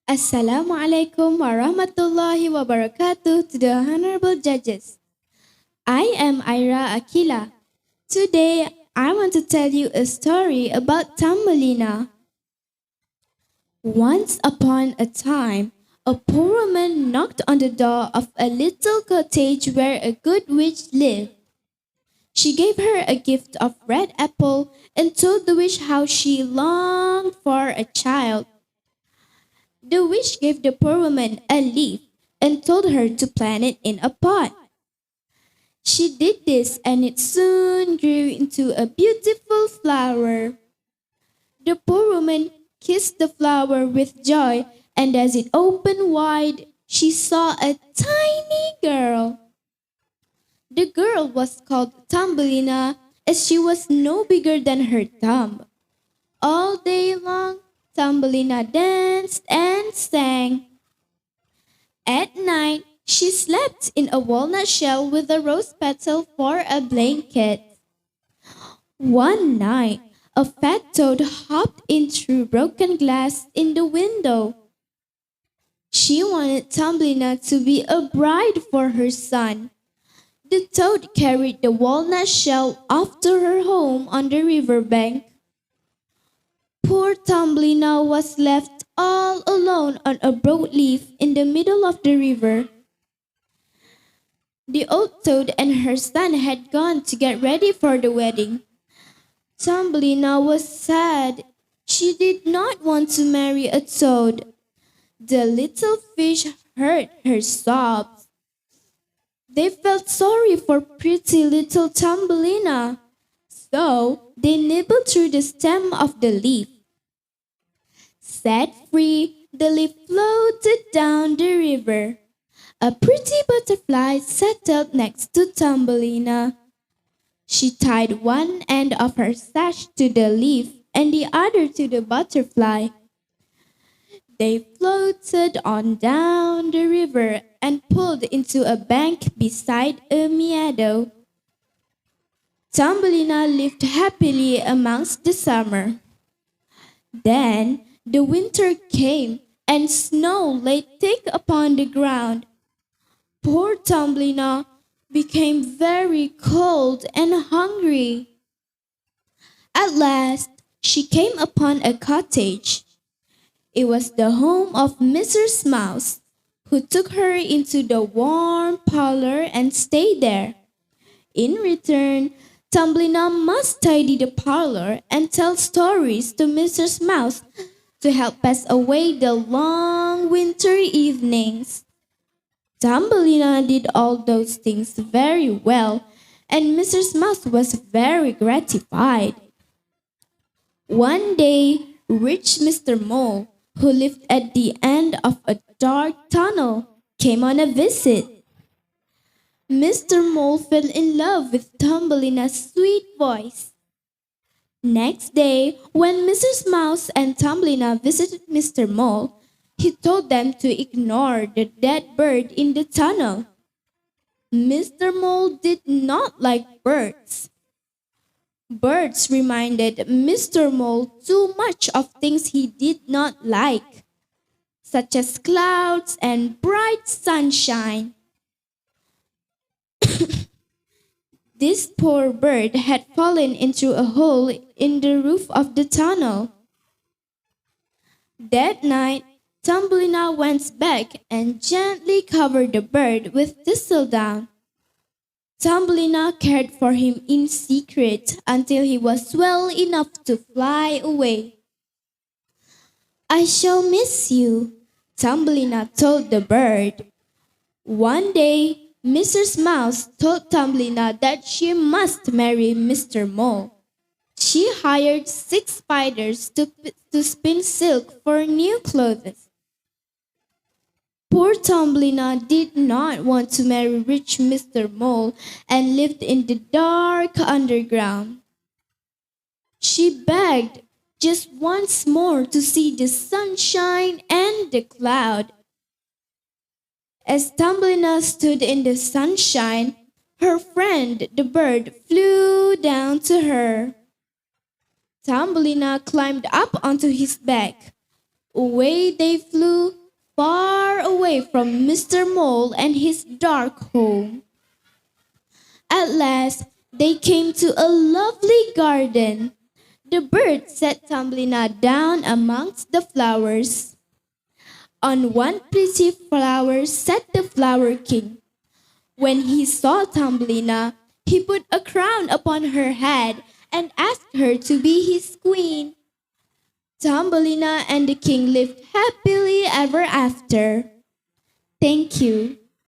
Assalamualaikum warahmatullahi wabarakatuh to the honorable judges. I am Ira Akila. Today, I want to tell you a story about Thumbelina. Once upon a time, a poor woman knocked on the door of a little cottage where a good witch lived. She gave her a gift of red apple and told the witch how she longed for a child. The witch gave the poor woman a leaf and told her to plant it in a pot. She did this and it soon grew into a beautiful flower. The poor woman kissed the flower with joy, and as it opened wide, she saw a tiny girl. The girl was called Thumbelina, as she was no bigger than her thumb. All day long, Thumbelina danced and sang. At night, she slept in a walnut shell with a rose petal for a blanket. One night, a fat toad hopped in through broken glass in the window. She wanted Thumbelina to be a bride for her son. The toad carried the walnut shell off to her home on the riverbank. Poor Thumbelina was left all alone on a broad leaf in the middle of the river. The old toad and her son had gone to get ready for the wedding. Thumbelina was sad. She did not want to marry a toad. The little fish heard her sobs. They felt sorry for pretty little Thumbelina, so they nibbled through the stem of the leaf. Set free, the leaf floated down the river. A pretty butterfly settled next to Thumbelina. She tied one end of her sash to the leaf and the other to the butterfly. They floated on down the river and pulled into a bank beside a meadow. Thumbelina lived happily amongst the summer. Then the winter came and snow lay thick upon the ground. Poor Thumbelina became very cold and hungry. At last, she came upon a cottage. It was the home of Mrs. Mouse, who took her into the warm parlor and stayed there. In return, Thumbelina must tidy the parlor and tell stories to Mrs. Mouse to help pass away the long winter evenings. Thumbelina did all those things very well, and Mrs. Mouse was very gratified. One day, rich Mr. Mole, who lived at the end of a dark tunnel, came on a visit. Mr. Mole fell in love with Thumbelina's sweet voice. Next day, when Mrs. Mouse and Thumbelina visited Mr. Mole, he told them to ignore the dead bird in the tunnel. Mr. Mole did not like birds. Birds reminded Mr. Mole too much of things he did not like, such as clouds and bright sunshine. This poor bird had fallen into a hole in the roof of the tunnel. That night, Thumbelina went back and gently covered the bird with thistledown. Thumbelina cared for him in secret until he was well enough to fly away. "I shall miss you," Thumbelina told the bird. One day, Mrs. Mouse told Thumbelina that she must marry Mr. Mole. She hired 6 spiders to spin silk for new clothes. Poor Thumbelina did not want to marry rich Mr. Mole and lived in the dark underground. She begged just once more to see the sunshine and the cloud. As Thumbelina stood in the sunshine, her friend the bird flew down to her. Thumbelina climbed up onto his back. Away they flew, far away from Mr. Mole and his dark home. At last, they came to a lovely garden. The bird set Thumbelina down amongst the flowers. On one pretty flower sat the Flower King. When he saw Thumbelina, he put a crown upon her head and asked her to be his queen. Thumbelina and the king lived happily ever after. Thank you.